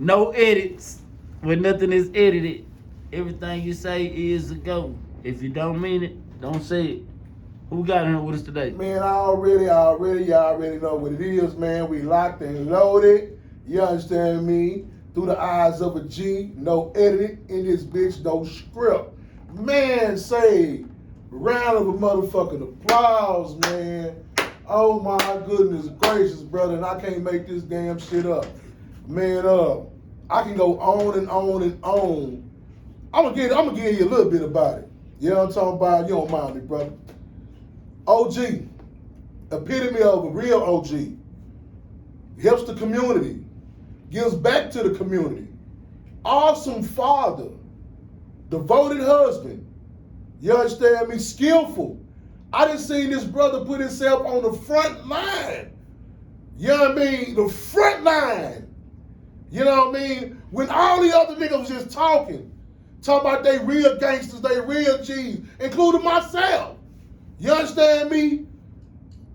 No edits. When nothing is edited. Everything you say is a go. If you don't mean it, don't say it. Who got in here with us today? Man, y'all already know what it is, man. We locked and loaded. You understand me? Through the eyes of a G, no edit in this bitch, no script. Man, say, round of a motherfucking applause, man. Oh my goodness gracious, brother, and I can't make this damn shit up. Man, I can go on and on and on. I'm gonna give you a little bit about it. You know what I'm talking about? You don't mind me, brother. OG, epitome of a real OG. Helps the community, gives back to the community. Awesome father, devoted husband. You understand me? Skillful. I done seen this brother put himself on the front line. You know what I mean? The front line. You know what I mean? When all the other niggas was just talking about they real gangsters, they real G's, including myself. You understand me?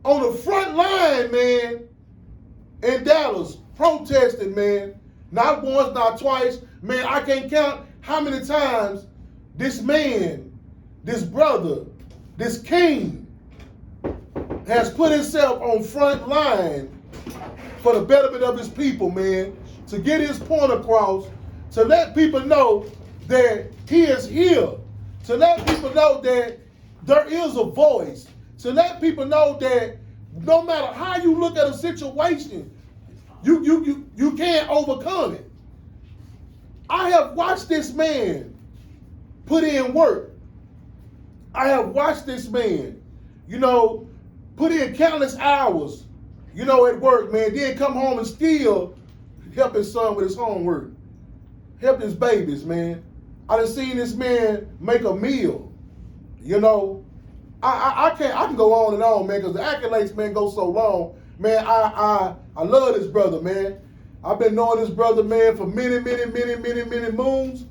On the front line, man, in Dallas, protesting, man. Not once, not twice. Man, I can't count how many times this man, this brother, this king has put himself on front line for the betterment of his people, man, to get his point across, to let people know that he is here, to let people know that there is a voice, to let people know that no matter how you look at a situation, you can't overcome it. I have watched this man put in work. I have watched this man, put in countless hours, at work, man. Then come home and still help his son with his homework, help his babies, man. I done seen this man make a meal, I can go on and on, man, because the accolades, man, go so long. Man, I love this brother, man. I've been knowing this brother, man, for many moons.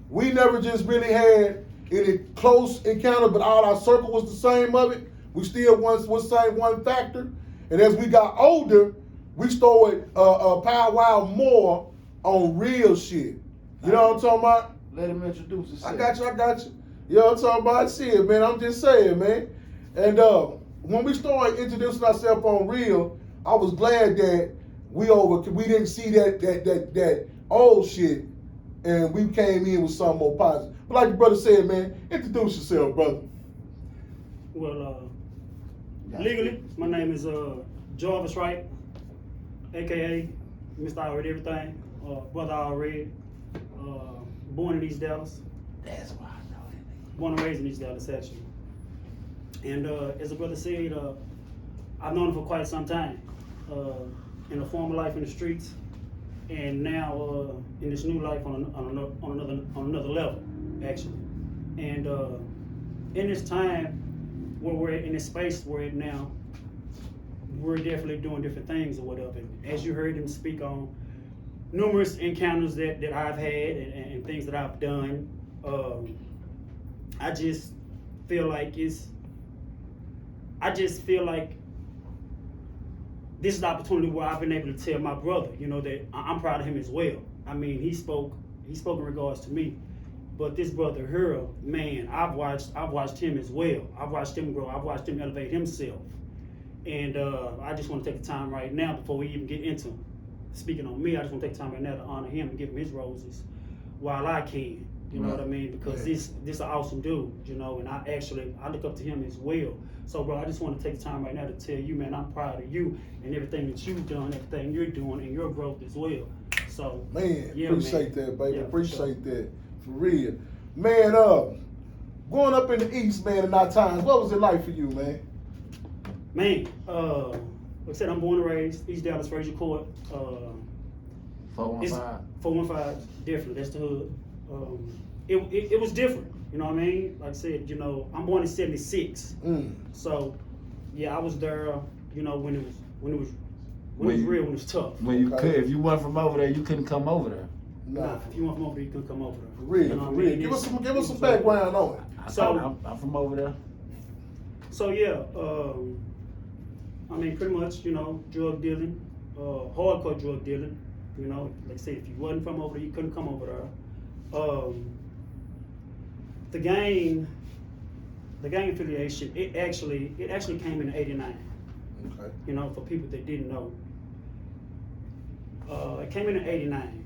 We never just really had any close encounter, but all our circle was the same of it. We still was same one factor. And as we got older, we started powwow more on real shit. You know what I'm talking about? Let him introduce himself. I got you. You know what I'm talking about? Shit, man, I'm just saying, man. And when we started introducing ourselves on real, I was glad that we didn't see that old shit, and we came in with something more positive. But like the brother said, man, introduce yourself, brother. Well, legally, my name is Jarvis, Wright, a.k.a. Mr. I Already Everything, Brother I Already, born in East Dallas. That's why I know that. Born and raised in East Dallas, actually. And as the brother said, I've known him for quite some time. In a former life in the streets, and now in this new life on another level, actually. And in this time where we're in this space we're in now, we're definitely doing different things or whatever. And as you heard him speak on numerous encounters that I've had and things that I've done, I just feel like this is the opportunity where I've been able to tell my brother, that I'm proud of him as well. I mean, he spoke in regards to me, but this brother here, man, I've watched him as well. I've watched him grow. I've watched him elevate himself, and I just want to take the time right now before we even get into speaking on me. I just want to take the time right now to honor him and give him his roses while I can. You know what I mean? Because this is an awesome dude, and I look up to him as well. So, bro, I just want to take the time right now to tell you, man, I'm proud of you and everything that you've done, everything you're doing, and your growth as well. So, man, yeah, appreciate that, baby. Yeah, appreciate that, for real. Man, growing up in the East, man, in our times, what was it like for you, man? Man, like I said, I'm born and raised East Dallas, Fraser Court. 415. 415, definitely, that's the hood. It was different, you know what I mean? Like I said, I'm born in '76, so yeah, I was there, when it was real, when it was tough. If you weren't from over there, you couldn't come over there. Nah, if you weren't from over there, you couldn't come over there. For real, you know for what I real. mean? Give us some background on it. So I'm from over there. So yeah, I mean, pretty much, drug dealing, hardcore drug dealing. You know, like I said, if you wasn't from over there, you couldn't come over there. The gang affiliation, it actually came in '89. Okay. You know, for people that didn't know. It came in '89,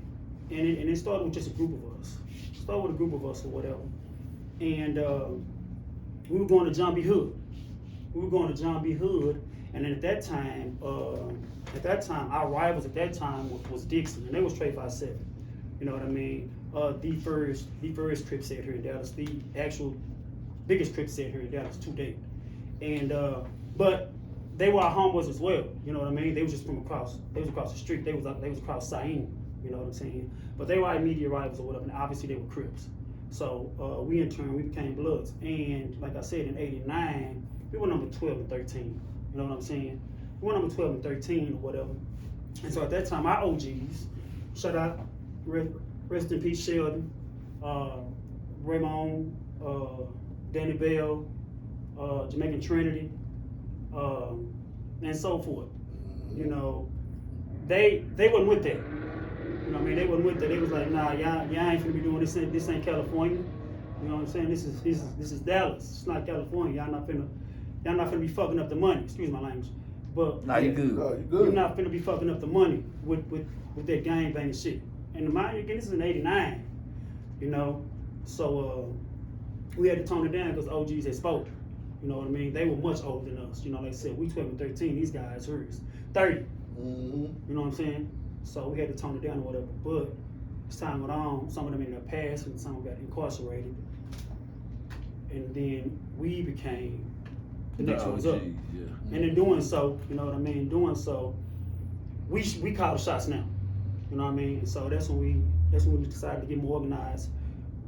and it started with just a group of us. Started with a group of us or whatever, and we were going to John B. Hood. And then at that time, our rivals at that time was Dixon, and they was Trey 5-7. You know what I mean? The first trip set here in Dallas, the actual biggest trip set here in Dallas to date. And but they were our homeboys as well. You know what I mean? They was just from across. They was across the street. They was across Sain. You know what I'm saying? But they were our immediate rivals or whatever. And obviously they were Crips. So we in turn we became Bloods. And like I said, in '89, we were number 12 and 13. You know what I'm saying? We were number 12 and 13 or whatever. And so at that time, our OGs, shout out, rest in peace, Sheldon, Raymond, Danny Bell, Jamaican Trinity, and so forth. You know, they wasn't with that. You know what I mean? They wasn't with that. They was like, nah, y'all ain't finna be doing this. This ain't California. You know what I'm saying? This is Dallas. It's not California. Y'all not finna be fucking up the money. Excuse my language. But Nah, you good. Oh, you good. You're not finna be fucking up the money with that gang banging shit. And mind you, again, this is in '89. You know, so we had to tone it down because OGs had spoke. You know what I mean? They were much older than us. You know, like I said, we 12 and 13. These guys are 30. Mm-hmm. You know what I'm saying? So we had to tone it down or whatever. But as time went on, some of them ended up passing, some got incarcerated. And then we became the next ones up. Yeah. And in doing so, you know what I mean? Doing so, we call the shots now. You know what I mean? And so that's when we decided to get more organized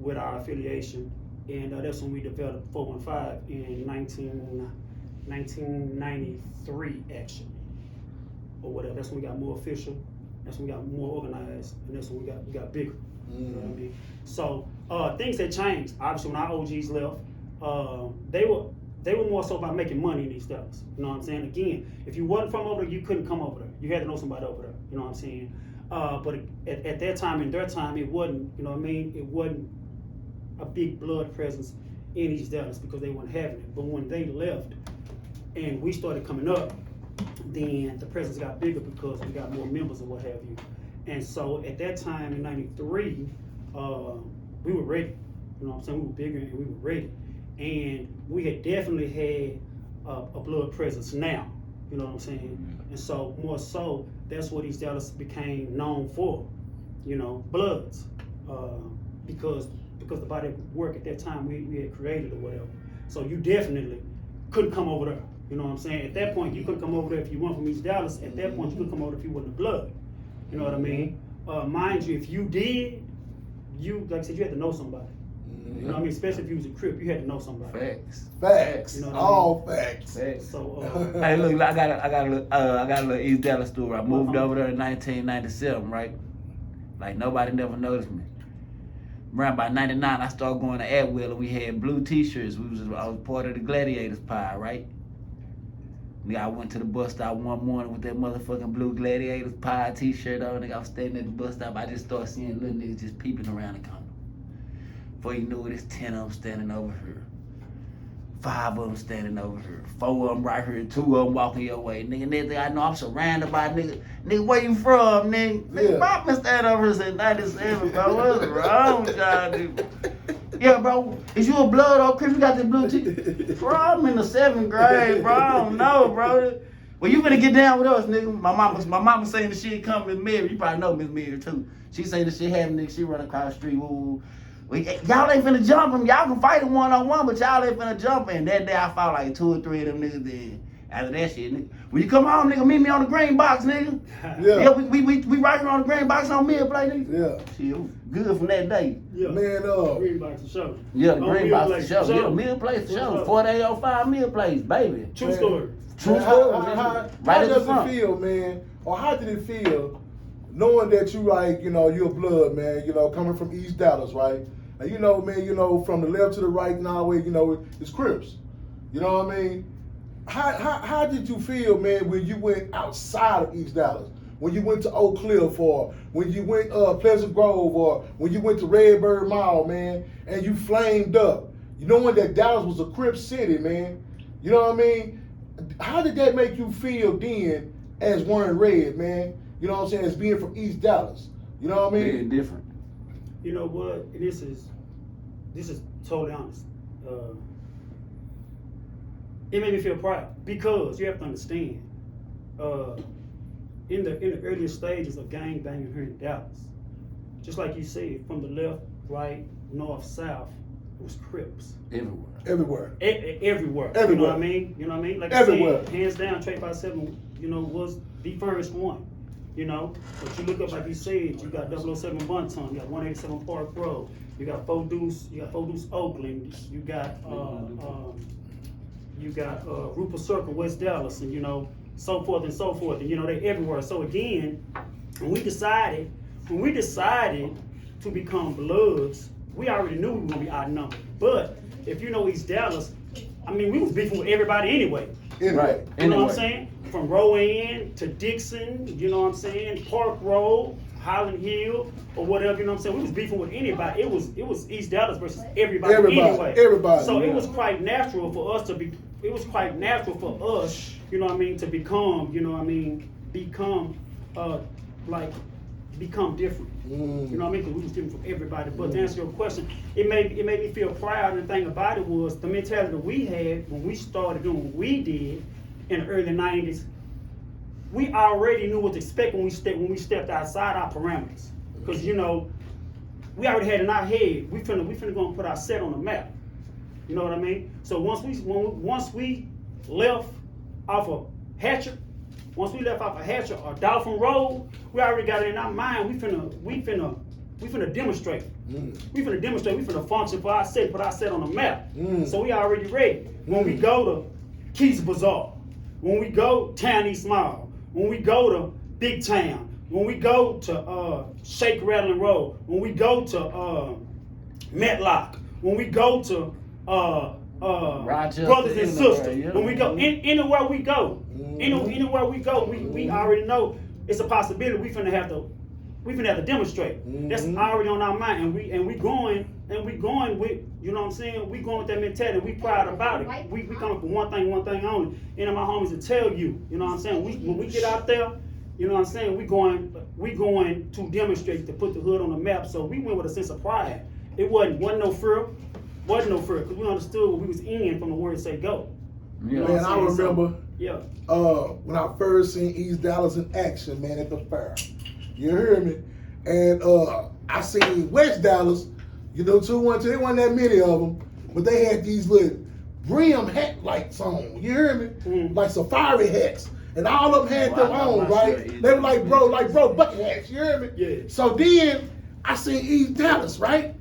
with our affiliation. And that's when we developed 415 in 1993, actually, or whatever. That's when we got more official. That's when we got more organized, and that's when we got bigger. You know what I mean? So things had changed. Obviously, when our OGs left, they were more so about making money in these Dallas. You know what I'm saying? Again, if you wasn't from over there, you couldn't come over there. You had to know somebody over there. You know what I'm saying? But at that time, in their time, it wasn't. You know what I mean? It wasn't a big blood presence in East Dallas because they weren't having it. But when they left and we started coming up, then the presence got bigger because we got more members and what have you. And so at that time in '93, we were ready. You know what I'm saying? We were bigger and we were ready. And we had definitely had a blood presence now. You know what I'm saying? And so more so, that's what East Dallas became known for. You know, Bloods, because the body of work at that time we had created or whatever. So you definitely couldn't come over there. You know what I'm saying? At that point, you couldn't come over there if you weren't from East Dallas. At that point, you couldn't come over if you wasn't a Blood. You know what I mean? Mind you, if you did, like I said, you had to know somebody. You know what I mean? Especially if you was a Crip, you had to know somebody. Facts. You know what All I mean? facts. So, Hey, look, I got a little East Dallas story. I moved over there in 1997, right? Like nobody never noticed me. Around by '99, I started going to Atwell and we had blue T-shirts. I was part of the Gladiators pie, right? Nigga, I went to the bus stop one morning with that motherfucking blue Gladiators pie T-shirt on. Nigga, I was standing at the bus stop. I just started seeing little niggas just peeping around the corner. Before you knew it, it's 10 of them standing over here. 5 of them standing over here. 4 of them right here. 2 of them walking your way. Nigga, next thing I know, I'm surrounded by niggas. Nigga, where you from, nigga? Nigga, Bob been standing over here since '97, bro. What's wrong with y'all, dude? Yeah, bro, is you a Blood or Crip? You got this blue T? Bro, I'm in the 7th grade, bro. I don't know, bro. Well, you better get down with us, nigga. My mama saying the shit come Miss Mary. You probably know Miss Mary, too. She say the shit happening, nigga. She run across the street, woo. Y'all ain't finna jump him. Y'all can fight him one-on-one, but y'all ain't finna jump him. That day I fought like 2 or 3 of them niggas then. After that shit, nigga. When you come home, nigga, meet me on the green box, nigga. Yeah, we right here on the green box on meal play, nigga. Yeah. Shit, it was good from that day. yeah. Man, Green box for sure. Yeah, the green box for place, sure. Yeah, meal place for sure. 4805 meal place, baby. True Man. story. True Man, story. How Right at the does front. it feel, man? Or how did it feel knowing that you like, you know, you're Blood, man, you know, coming from East Dallas, right? And you know, man, you know, from the left to the right now, you know, it's Crips. You know what I mean? How did you feel, man, when you went outside of East Dallas? when you went to Oak Cliff, or when you went Pleasant Grove, or when you went to Redbird Mall, man, and you flamed up. You knowing that Dallas was a Crip city, man. You know what I mean? How did that make you feel then as wearing red, man? You know what I'm saying? As being from East Dallas. You know what I mean? Very different. You know what? And this is totally honest. It made me feel proud because you have to understand, in the earlier stages of gang banging here in Dallas, just like you said, from the left, right, north, south, it was Crips. Everywhere. Everywhere. Everywhere. You know what I mean? You know what I mean? Like Everywhere. I said, hands down, Trade 57, you know, was the first one. You know, but you look up, like you said, you got 007 Bunton, you got 187 Park Road, you got 4 Deuce Oakland, you got Rupert Circle, West Dallas, and you know, so forth and so forth, and you know, they everywhere. So again, when we decided to become Bloods, we already knew we were gonna be outnumbered. But if you know East Dallas, I mean, we was beefing with everybody anyway. Right. You know what I'm saying? From Rowan to Dixon, you know what I'm saying? Park Road, Highland Hill, or whatever, you know what I'm saying? We was beefing with anybody. It was East Dallas versus everybody anyway. Everybody. So it was quite natural for us, you know what I mean, to become, you know what I mean, become different. You know what I mean? Because we was different from everybody. But to answer your question, it made me feel proud. And the thing about it was the mentality that we had when we started doing what we did in the early 90s. We already knew what to expect when we stepped outside our parameters. Because you know, we already had in our head, we finna go and put our set on the map. You know what I mean? So once we left off of Hatchet or Dolphin Road, we already got it in our mind. We finna demonstrate. We finna function for our set, put our set on the map. So we already ready. When we go to Keys Bazaar, when we go Town East Mall, when we go to Big Town, when we go to Shake Rattling Road, when we go to Metlock, when we go to Brothers and Sisters, when we go anywhere we go, anywhere we go, we already know it's a possibility. We finna have to demonstrate. That's already on our mind, and we going with, you know what I'm saying? We going with that mentality. We proud about it. We coming for one thing only. And my homies will tell you, you know what I'm saying? When we get out there, you know what I'm saying? We going to demonstrate, to put the hood on the map. So we went with a sense of pride. It wasn't no fear, because we understood what we was in from the word say go. You know man, I remember. Yeah. When I first seen East Dallas in action, man, at the fair. You hear me? And I seen West Dallas, you know, 212. There wasn't that many of them, but they had these little brim hat lights on. You hear me? Like safari hats, and all of them had them on, right? Sure they were like bro bucket hats. You hear me? Yeah. So then I seen East Dallas, right?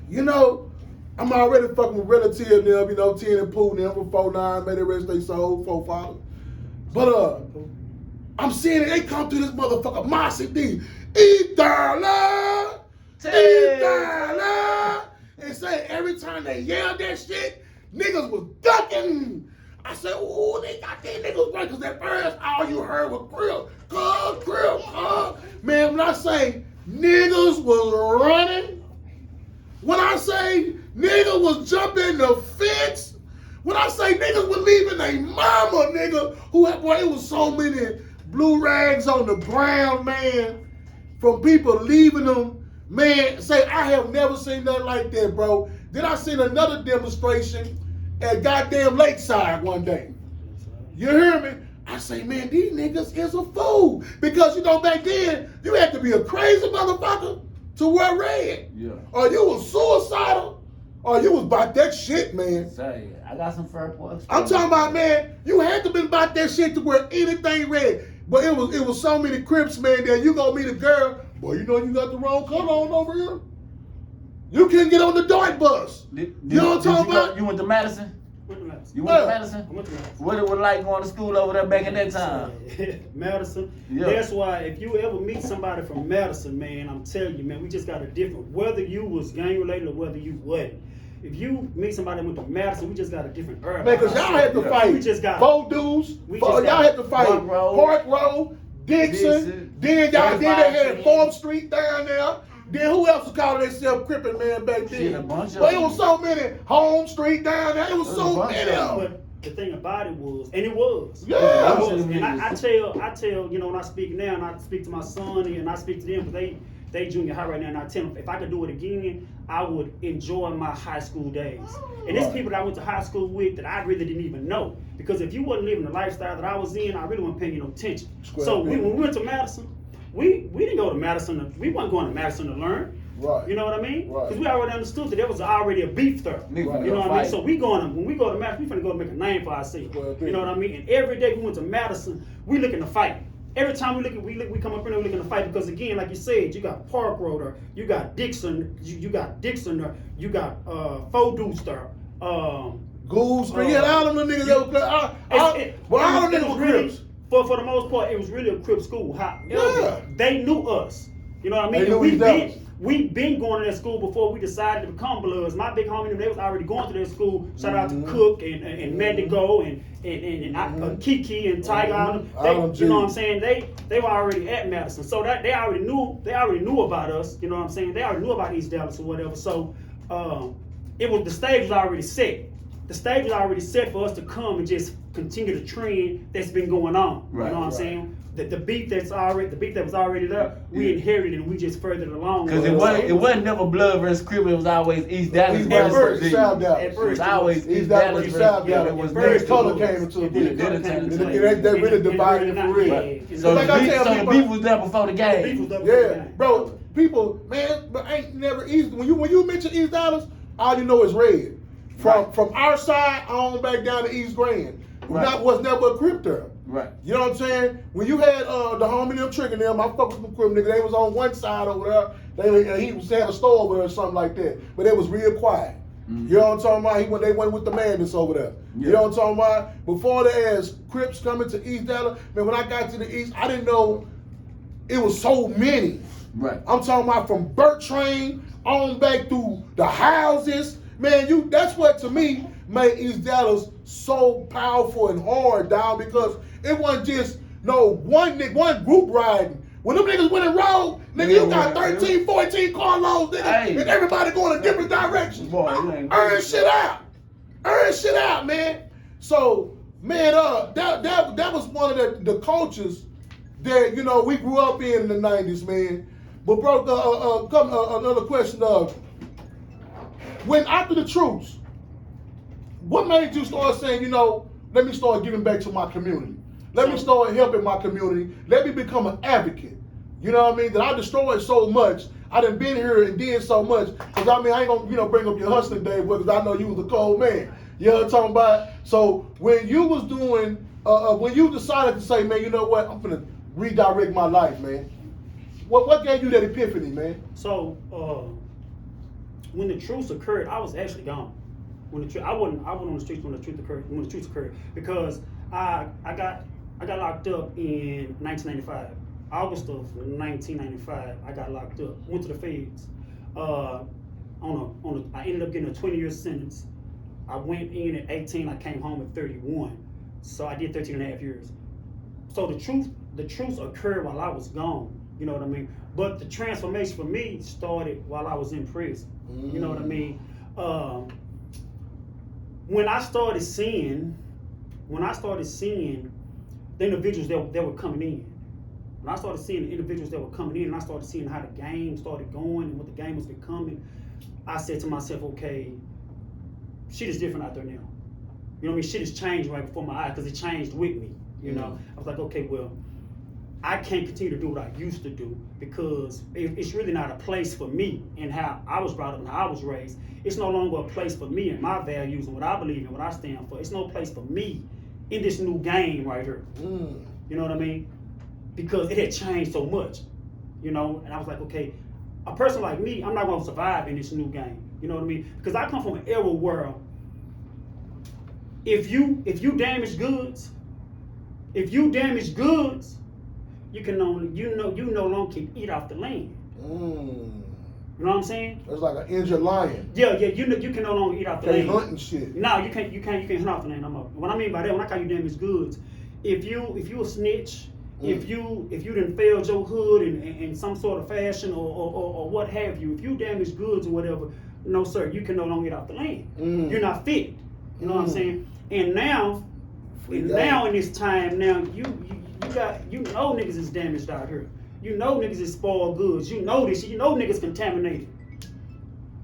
You know, I'm already fucking with relatives them, you know, 10 and Pooh them for 4-9, may they rest they soul, 4-5. But I'm seeing it, they come to this motherfucker, Mossy D, East Dallas, East Dallas, and say every time they yelled that shit, niggas was ducking. I said, ooh, they got these niggas right, because at first all you heard was grill. Man, when I say niggas was running, when I say niggas was jumping the fence, when I say niggas was leaving their mama, nigga, boy, it was so many blue rags on the ground, man, from people leaving them, man, say, I have never seen nothing like that, bro. Then I seen another demonstration at goddamn Lakeside one day. You hear me? I say, man, these niggas is a fool. Because, you know, back then, you had to be a crazy motherfucker to wear red. Yeah. Or you was suicidal, or you was about that shit, man. Say, I got some fur points. I'm talking about, man, you had to be about that shit to wear anything red. But it was so many Crips, man, that you gonna meet a girl, boy, you know you got the wrong color on over here. You can't get on the dark bus. You know what I'm talking about? You went to Madison? You went to Madison? I went to Madison. What it was like going to school over there back in that time? Madison. Yeah. That's why if you ever meet somebody from Madison, man, I'm telling you, man, we just got a different, whether you was gang related or whether you wasn't. If you meet somebody that went to Madison, we just got a different era. Man, because y'all had to fight. We just got 4 dudes. Y'all had to fight Park Road, Dixon. Then they had 4th Street down there. Then who else was calling themselves Crippin', man, back then? Shit, a bunch of But it them. was so many. Home Street down there. It was so many of them. But the thing about it was, and it was. Yeah. It was. And I tell, you know, when I speak now, and I speak to my son, and I speak to them, because they junior high right now, and I tell them, if I could do it again, I would enjoy my high school days. And there's people that I went to high school with that I really didn't even know. Because if you wasn't living the lifestyle that I was in, I really wasn't paying you no attention. So when we went to Madison, we didn't go to Madison. We weren't going to Madison to learn. Right. You know what I mean? Right. Because we already understood that there was already a beef there. Right. You know what I mean? So when we go to Madison, we finna go make a name for ourselves. You know what I mean? And every day we went to Madison, we looking to fight. Every time we come up in there, we looking to fight, because again, like you said, you got Park Road there, you got Dixon, you got Dixon there, you got Foduce there. Goose Street, all them little niggas that was all them niggas were Crips. For the most part, it was really a Crip school. However, they knew us. You know what I mean? They knew We've been going to that school before we decided to become Bloods. My big homie, they was already going to that school. Shout out to Cook and Mandigo and Kiki and Tiger. You know what I'm saying? They were already at Madison, so that they already knew about us. You know what I'm saying? They already knew about East Dallas or whatever. So the stage was already set. The stage was already set for us to come and just continue the trend that's been going on. Right, you know what I'm saying? The beef that was already there, we inherited and we just furthered along. Because it wasn't never Blood versus Crip, it was always East Dallas versus South Dallas. It was always East Dallas versus South Dallas. It was Then color came into it. They really divided it for real. So the beef was there before the game. Yeah, bro. People, man, but ain't never East. When you mention East Dallas, all you know is red. From our side on back down to East Grand, was never a Crip there. Right. You know what I'm saying? When you had the homie them tricking them, I fuck with them Crip niggas. They was on one side over there. He was had a store over there or something like that. But it was real quiet. Mm-hmm. You know what I'm talking about? They went with the madness over there. Yeah. You know what I'm talking about? Before the ass Crips coming to East Dallas, man, when I got to the East, I didn't know it was so many. Right. I'm talking about from Burt Train on back through the houses. Man, that's what to me made East Dallas so powerful and hard, dog, because it wasn't just one group riding. When them niggas went and rode, nigga, you got 13, 14 carloads, nigga, and everybody going a different direction. Boy, earn shit out, man. So, man, that was one of the cultures that, you know, we grew up in the 90s, man. But bro, another question, when after the truce, what made you start saying, you know, let me start giving back to my community? Let me start helping my community. Let me become an advocate. You know what I mean? That I destroyed so much. I done been here and did so much. Because I mean, I ain't gonna, bring up your hustling day, because I know you was a cold man. You know what I'm talking about? So when you was doing, when you decided to say, man, you know what? I'm gonna redirect my life, man. What gave you that epiphany, man? So when the truce occurred, I was actually gone. I wasn't on the streets when the truce occurred, because I got locked up in 1995. August of 1995, I got locked up. Went to the feds. I ended up getting a 20-year sentence. I went in at 18. I came home at 31. So I did 13 and a half years. So the truce occurred while I was gone. You know what I mean? But the transformation for me started while I was in prison. You know what I mean? When I started seeing the individuals that were coming in, when I started seeing the individuals that were coming in, and I started seeing how the game started going and what the game was becoming, I said to myself, okay, shit is different out there now. You know what I mean? Shit has changed right before my eyes, because it changed with me. You know, I was like, okay, well, I can't continue to do what I used to do, because it's really not a place for me and how I was brought up and how I was raised. It's no longer a place for me and my values and what I believe in, what I stand for. It's no place for me in this new game right here. You know what I mean? Because it had changed so much, you know? And I was like, okay, a person like me, I'm not gonna survive in this new game. You know what I mean? Because I come from an era where if you damage goods, you no longer can eat off the land. You know what I'm saying? It's like an injured lion. Yeah, you can no longer eat off the land. Hunt and shit. No, you can't hunt off the land no more. What I mean by that, when I call you damaged goods, if you a snitch If you done failed your hood in some sort of fashion or what have you, if you damage goods or whatever, no sir, you can no longer get off the land. You're not fit. You know what I'm saying? And now in this time now, you know niggas is damaged out here. You know niggas is spoiled goods. You know this. You know niggas contaminated.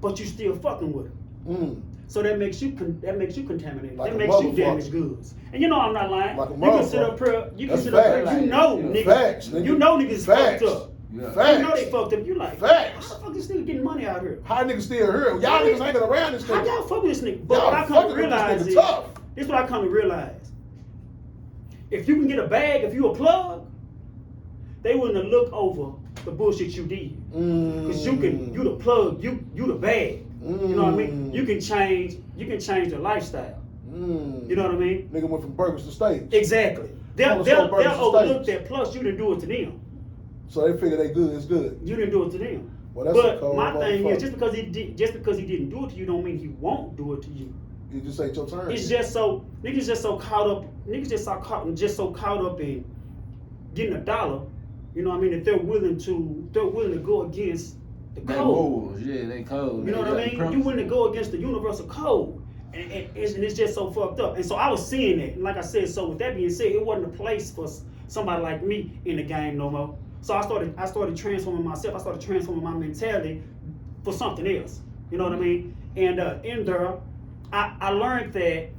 But you still fucking with them. So that makes you contaminated. Like that makes you damaged goods. And you know I'm not lying. Like you can sit up here. You can sit up here. You know niggas. Facts, nigga. You know niggas fucked up. Yeah. You know they fucked up. You like, Facts. how the fuck this nigga getting money out here? How niggas still here? Y'all niggas ain't been around this How nigga. y'all fuck with this nigga? But Y'all what I come to fucking with this realize nigga is, tough. this is what I come to realize. If you can get a bag, if you a plug, they wouldn't have looked over the bullshit you did. Cause you the plug, you the bag. You know what I mean? You can change the lifestyle. You know what I mean? Nigga went from burgers to steaks. Exactly. They'll overlook that, plus you didn't do it to them. So they figure they good, it's good. You didn't do it to them. Well, that's a but cold my thing is, motherfucker. just because he didn't do it to you don't mean he won't do it to you. You just ain't your turn. It's just so niggas just so caught up in getting a dollar, you know what I mean, that they're willing to go against the code. Rules, yeah, they code. You know what I mean? You willing to go against the universal code. And it's just so fucked up. And so I was seeing that. And like I said, so with that being said, it wasn't a place for somebody like me in the game no more. So I started transforming myself. I started transforming my mentality for something else. You know what I mean? And in there, I learned that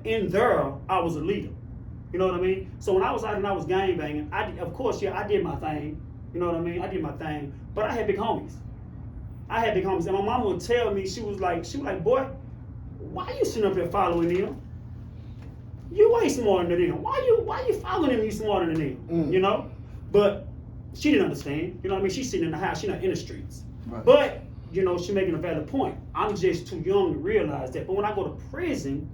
in there I was a leader. You know what I mean? So when I was out and I was gang banging, I did my thing. You know what I mean? I did my thing. But I had big homies. And my mama would tell me, she was like, boy, why you sitting up there following them? You ain't smarter than them. Why you following them? You smarter than them. You know? But she didn't understand. You know what I mean? She's sitting in the house. She's not in the streets. Right. But, you know, she's making a valid point. I'm just too young to realize that. But when I go to prison,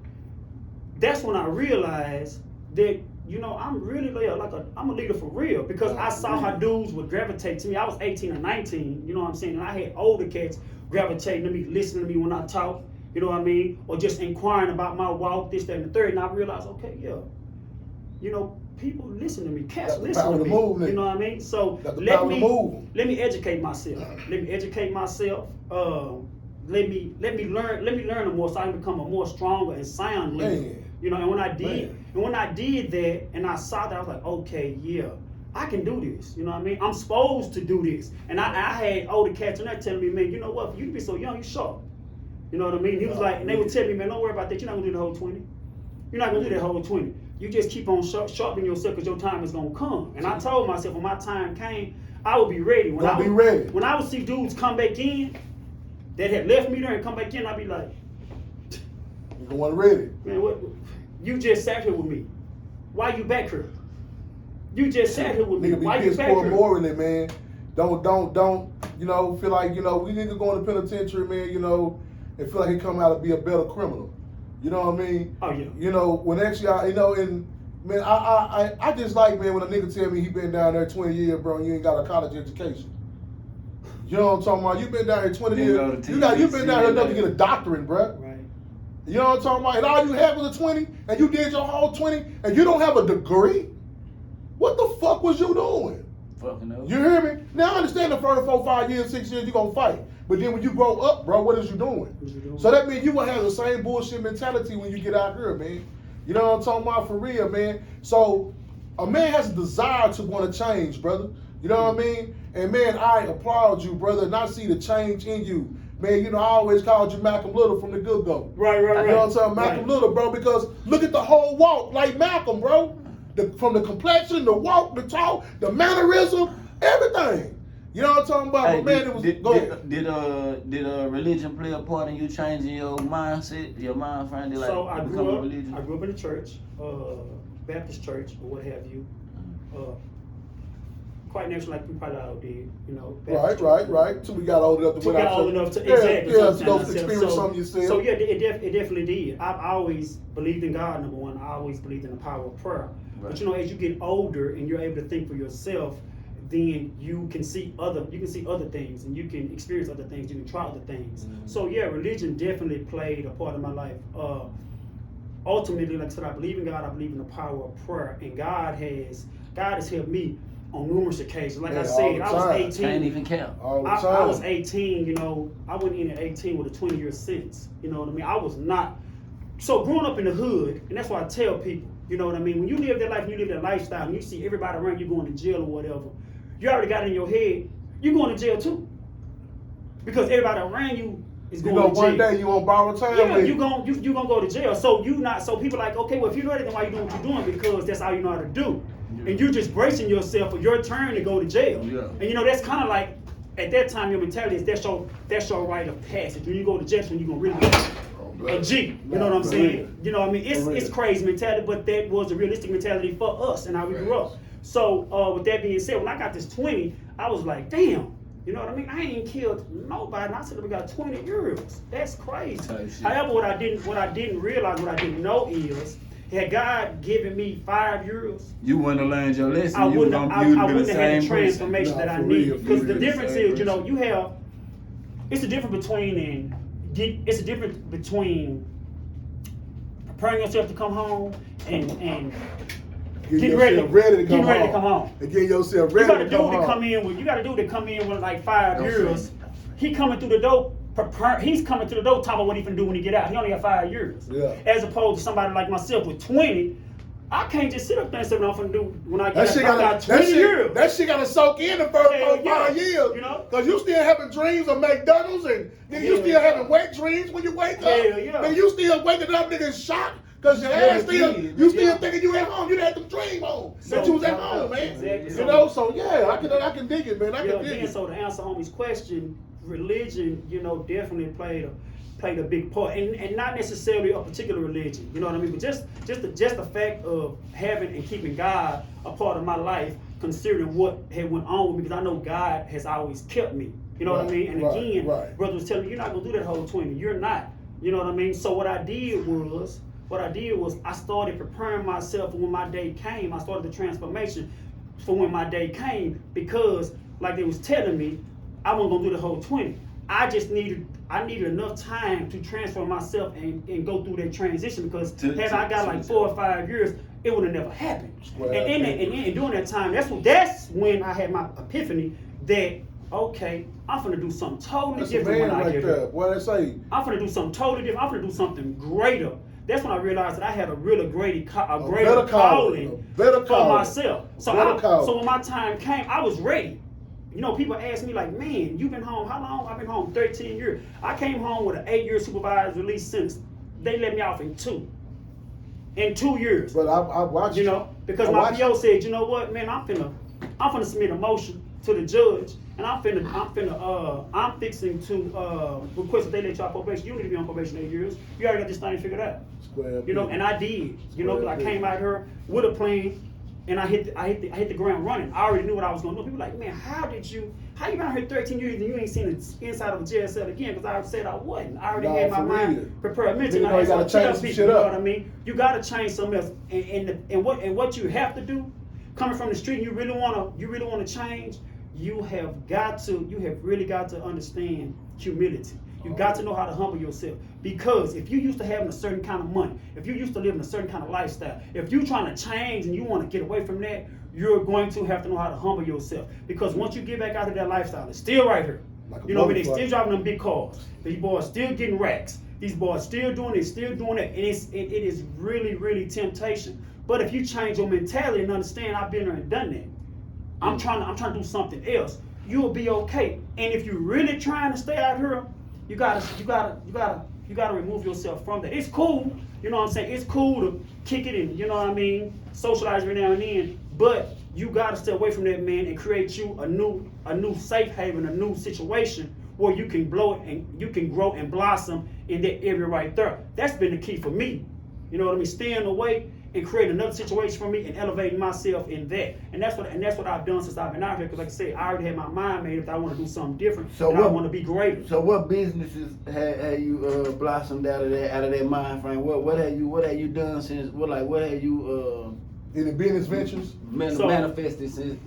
that's when I realize that, you know, I'm really I'm a leader for real. Because I saw how dudes would gravitate to me. I was 18 or 19, you know what I'm saying? And I had older cats gravitating to me, listening to me when I talk, you know what I mean? Or just inquiring about my walk, this, that, and the third. And I realized, okay, yeah, you know, people listen to me, cats listen to me. You know what I mean? So let me educate myself. Let me educate myself. Let me learn more so I can become a more stronger and sound leader. You know, and when I did that and I saw that, I was like, okay, yeah, I can do this. You know what I mean? I'm supposed to do this. And I had older cats and they're telling me, man, you know what? For you to be so young, you sharp. You know what I mean? He was like, and they would tell me, man, don't worry about that. You're not gonna do the whole 20. You're not gonna do that whole 20. You just keep on sharpening yourself because your time is gonna come. And I told myself when my time came, I would be ready. When I would see dudes come back in that had left me there and come back in, I'd be like, you the one ready. Man, what? You just sat here with me. Why you back here? You just sat here with me. Why you back here? Morally, man. Don't, you know, feel like, you know, we need to go in the penitentiary, man, you know, and feel like he come out to be a better criminal. You know what I mean? Oh, yeah. You know, when actually, you know, and, man, I just like, man, when a nigga tell me he been down there 20 years, bro, and you ain't got a college education. You know what I'm talking about? You been down here 20 years. You been down here enough to get a doctorate, bro. Right. You know what I'm talking about? And all you had was a 20, and you did your whole 20, and you don't have a degree? What the fuck was you doing? Fucking up. You hear me? Now I understand the first 4, 5 years, 6 years, you gonna fight. But then when you grow up, bro, what is you doing? So that means you gonna have the same bullshit mentality when you get out here, man. You know what I'm talking about? For real, man. So a man has a desire to want to change, brother. You know what I mean? And man, I applaud you, brother, and I see the change in you. Man, you know, I always called you Malcolm Little from the Good Go. Right. You know what I'm saying? Malcolm Little, bro, because look at the whole walk like Malcolm, bro. From the complexion, the walk, the talk, the mannerism, everything. You know what I'm talking about? Hey, but man, it was go ahead. Did religion play a part in you changing your mindset, your mind frame? So I grew up in the church, Baptist church or what have you. Quite naturally, like we probably all did, you know. Right. Till we got old enough to exactly. Yeah, to go experience something yourself. So yeah, it definitely did. I've always believed in God, number one. I always believed in the power of prayer. Right. But you know, as you get older and you're able to think for yourself, then you can see other things and you can experience other things, you can try other things. Mm-hmm. So yeah, religion definitely played a part of my life. Ultimately, like I said, I believe in God, I believe in the power of prayer, and God has God has helped me on numerous occasions. Like Yeah, I said, I all the was time. 18. Can't even count. All the I time. was 18, you know, I went in at 18 with a 20-year sentence. You know what I mean? I was not. So growing up in the hood, and that's why I tell people, you know what I mean? When you live that life and you live that lifestyle and you see everybody around you going to jail or whatever, you already got it in your head, you're going to jail too. Because everybody around you is going to jail. One day you on borrowed time. Yeah, with you gonna go to jail. So people like, okay, well, if you know anything, why you doing what you're doing? Because that's all you know how to do. And you're just bracing yourself for your turn to go to jail. Yeah. And you know, that's kind of like, at that time, your mentality is that's your rite of passage. When you go to jail, when you're gonna really be a G. You know what I'm saying? You know what I mean? It's crazy mentality, but that was a realistic mentality for us and how we grew up. So with that being said, when I got this 20, I was like, damn. You know what I mean? I ain't killed nobody. And I said we got 20 euros. That's crazy. However, what I didn't realize, what I didn't know is, had God given me 5 euros, You wouldn't have learned your lesson. I You wouldn't have had the same transformation person. that I For need. real, Because the the difference same is, you know, person. it's a difference between preparing yourself to come home and getting ready to come home. And getting yourself You ready got a to dude come to home. come in with. You got a dude to come in with like 5 Don't euros. say. He coming through the door. He's coming through the door talking about what he finna do when he get out. He only got 5 euros. Yeah. As opposed to somebody like myself with 20, I can't just sit up there and say what I'm finna do when I That get shit out. I got 20 euros. That shit gotta soak in the first Hell 5 yeah. years. You know? Cause you still having dreams of McDonald's and nigga, you Hell still yeah. having wet dreams when you wake up. Hell yeah. Nigga, you still waking up nigga in shock. Cause your Yeah, ass still, kid. you still Yeah. thinking you at home. You had them dream on So, that you was at home, man. exactly. You know, so yeah, I can dig it, man. I Yeah, can dig again, it. so to answer homie's question, religion, you know, definitely played a big part, and not necessarily a particular religion, you know what I mean, but just the fact of having and keeping God a part of my life, considering what had went on with me, because I know God has always kept me, you know what I mean, and again, brother was telling me, you're not gonna do that whole 20, you're not, you know what I mean. So what I did was I started preparing myself for when my day came. I started the transformation for when my day came, because like they was telling me, I wasn't gonna do the whole 20. I needed enough time to transform myself and go through that transition, because had I got like 4 or 5 years, it would have never happened. And during that time, that's when I had my epiphany that, okay, I'm finna do something totally That's different a man when I right get there. here. What I say? I'm finna do something totally different. I'm finna do something greater. That's when I realized that I had a greater better calling better for myself. Better calling. So when my time came, I was ready. You know, people ask me like, man, you've been home how long? I've been home 13 years. I came home with an 8-year supervised release sentence. They let me off in 2 years. But I watched. You know, because my PO said, you know what, man, I'm finna submit a motion to the judge, and I'm fixing to request that they let you off probation. You need to be on probation 8 years. You already got this thing figured out. You know, and I did. You know, because I came out here with a plan, and I hit the ground running. I already knew what I was gonna do. People like, man, how you been out here 13 years and you ain't seen the inside of a jail cell again? Because I said I wasn't. I already had my mind prepared mentally. You know, you gotta change some shit up. You know what I mean? You gotta change something else. And what you have to do, coming from the street, and you really wanna change. You have really got to understand humility. You got to know how to humble yourself. Because if you used to having a certain kind of money, if you used to living a certain kind of lifestyle, if you're trying to change and you want to get away from that, you're going to have to know how to humble yourself. Because once you get back out of that lifestyle, it's still right here. You know, they still driving them big cars. These boys still getting racks. These boys still doing this, still doing that. And it is really, really temptation. But if you change your mentality and understand, I've been there and done that. I'm trying to do something else. You'll be okay. And if you're really trying to stay out here, you gotta remove yourself from that. It's cool, you know what I'm saying? It's cool to kick it and, you know what I mean, socialize every now and then. But you gotta stay away from that, man, and create you a new safe haven, a new situation where you can blow it and you can grow and blossom in that area right there. That's been the key for me. You know what I mean? Staying away and create another situation for me and elevating myself in that. And that's what I've done since I've been out here. Because like I said, I already had my mind made up that I want to do something different. I want to be greater. So what businesses have you blossomed out of that mind frame? What have you done since? What have you in the business ventures manifested since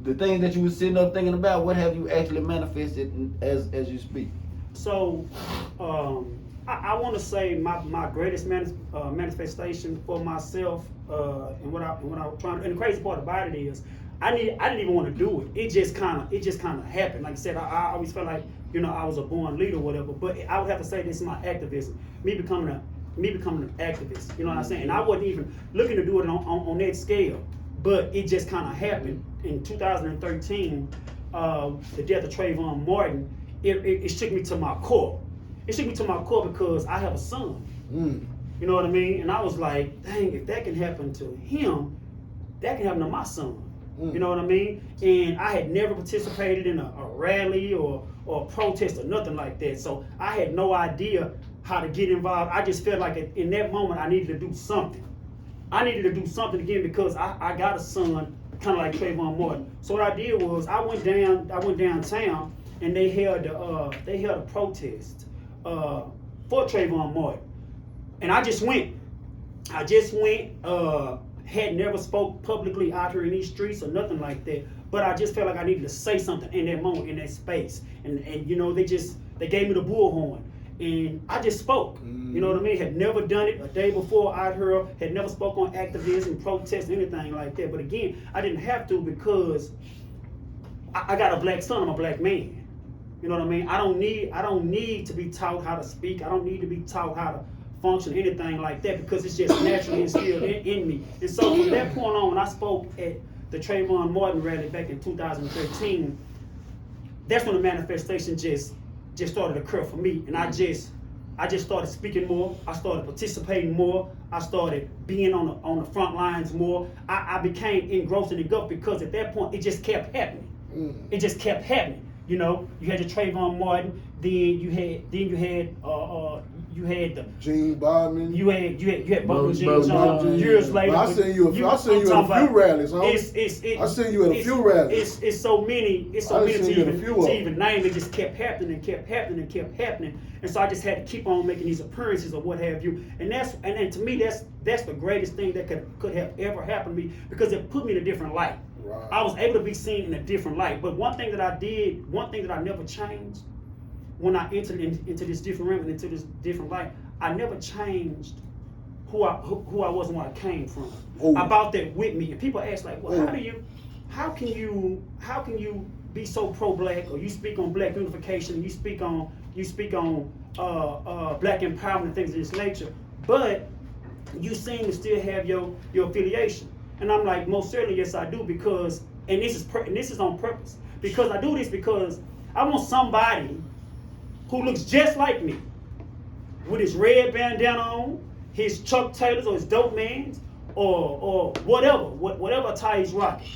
the things that you were sitting up thinking about? What have you actually manifested as you speak? So, I want to say my greatest manifestation for myself, and what I was trying. And the crazy part about it is, I didn't even want to do it. It just kind of happened. Like I said, I always felt like I was a born leader or whatever. But I would have to say this is my activism. Me becoming an activist. You know what I'm saying? And I wasn't even looking to do it on that scale. But it just kind of happened in 2013. The death of Trayvon Martin. It shook me to my core. It shook me to my core because I have a son. You know what I mean? And I was like, dang, if that can happen to him, that can happen to my son. You know what I mean? And I had never participated in a rally or a protest or nothing like that. So I had no idea how to get involved. I just felt like in that moment I needed to do something. I needed to do something again because I got a son kind of like Trayvon Martin. So what I did was I went downtown and they held a protest for Trayvon Martin. And I just went. Had never spoke publicly out here in these streets or nothing like that. But I just felt like I needed to say something in that moment, in that space. And they gave me the bullhorn. And I just spoke. You know what I mean? Had never done it a day before out here. Had never spoke on activism, protest, anything like that. But again, I didn't have to because I got a black son. I'm a black man. You know what I mean? I don't need to be taught how to speak. I don't need to be taught how to function, anything like that, because it's just naturally instilled in me. And so from that point on, when I spoke at the Trayvon Martin rally back in 2013, that's when the manifestation just started to occur for me. And I just started speaking more. I started participating more. I started being on the front lines more. I became engrossed in the gulf because at that point it just kept happening. It just kept happening. You know, you had the Trayvon Martin, then you had the Gene Bodman. You had Buckle Gene Jones. Years later, I seen you at a few rallies, huh? I seen you at a few rallies. It's so many to even name. It just kept happening. And so I just had to keep on making these appearances or what have you. And to me that's the greatest thing that could have ever happened to me because it put me in a different light. Right. I was able to be seen in a different light. But one thing that I never changed when I entered into this different realm and into this different light, I never changed who I was and where I came from. I brought that with me. And people ask like, well, how can you be so pro-black, or you speak on black unification, you speak on black empowerment and things of this nature, but you seem to still have your affiliation. And I'm like, most certainly, yes, I do, because, and this is on purpose, because I do this because I want somebody who looks just like me, with his red bandana on, his Chuck Taylors or his Dope Mans, or whatever attire he's rocking.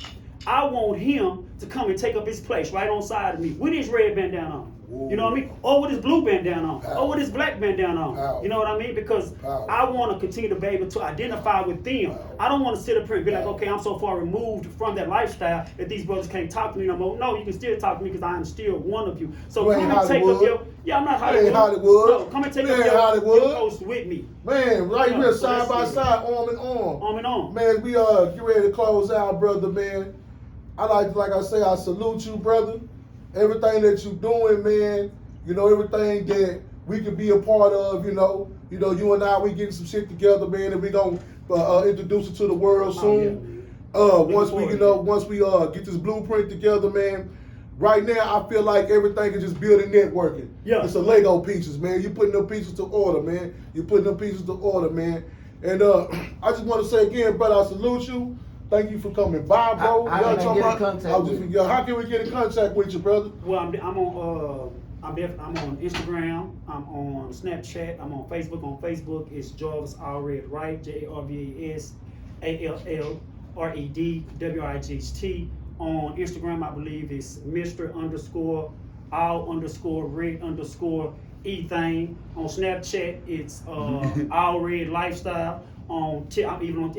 I want him to come and take up his place right on side of me with his red bandana on. You know what I mean? Or with his blue bandana on. Or with his black bandana on. You know what I mean? Because I want to continue to be able to identify with them. I don't want to sit up here and be like, okay, I'm so far removed from that lifestyle that these brothers can't talk to me no more. No, you can still talk to me because I am still one of you. So come and take up your... Yeah, I'm not Hollywood. No, come and take up your post with me. Man, right here, side by side, arm in arm. Arm in arm. Man, we get ready to close out, brother, man. Like I say, I salute you, brother. Everything that you're doing, man, everything that we can be a part of, you and I, we getting some shit together, man, and we gonna introduce it to the world soon. Once we get this blueprint together, man. Right now, I feel like everything is just building networking. Yeah. It's a Lego pieces, man. You putting them pieces to order, man. And I just want to say again, brother, I salute you. Thank you for coming by, bro. How can we get in contact with you? How can we get in contact with you, brother? Well, I'm on Instagram. I'm on Snapchat. I'm on Facebook. On Facebook, it's Jarvis Wright, JARVAS ALLREDWIGHT. On Instagram, I believe it's Mr. _all_red_ Ethane. On Snapchat, it's All Red Lifestyle. I'm even on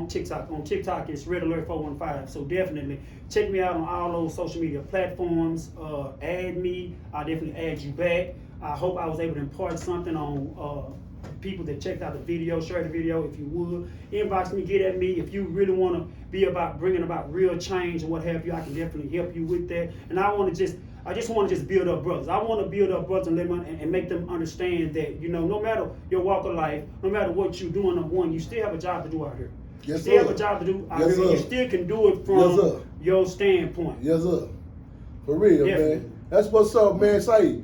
TikTok. On TikTok, it's Red Alert 415. So definitely check me out on all those social media platforms. Add me. I'll definitely add you back. I hope I was able to impart something on people that checked out the video. Share the video if you would. Inbox me, get at me. If you really want to be about bringing about real change and what have you, I can definitely help you with that. And I want to I just want to just build up brothers. I want to build up brothers and and make them understand that, you know, no matter your walk of life, no matter what you're doing, number one, you still have a job to do out here. Yes, you still sir. have a job to do out Yes, here. sir. You still can do it Yes, from sir. your standpoint. Yes, sir. For real, Definitely. man. That's what's up, man. Say,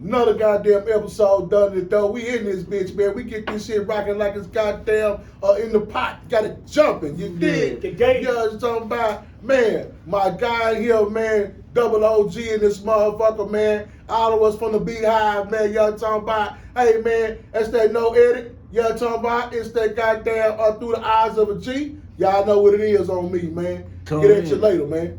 another goddamn episode done it though. We in this bitch, man. We get this shit rocking like it's goddamn in the pot. Got it jumping. You dig? The gate. You know what I'm talking about? Man, my guy here, man, double OG in this motherfucker, man. All of us from the Beehive, man. Y'all talking about, hey, man, that's that no edit. Y'all talking about, it's that goddamn through the eyes of a G. Y'all know what it is on me, man. Tune Get at in. you later, man.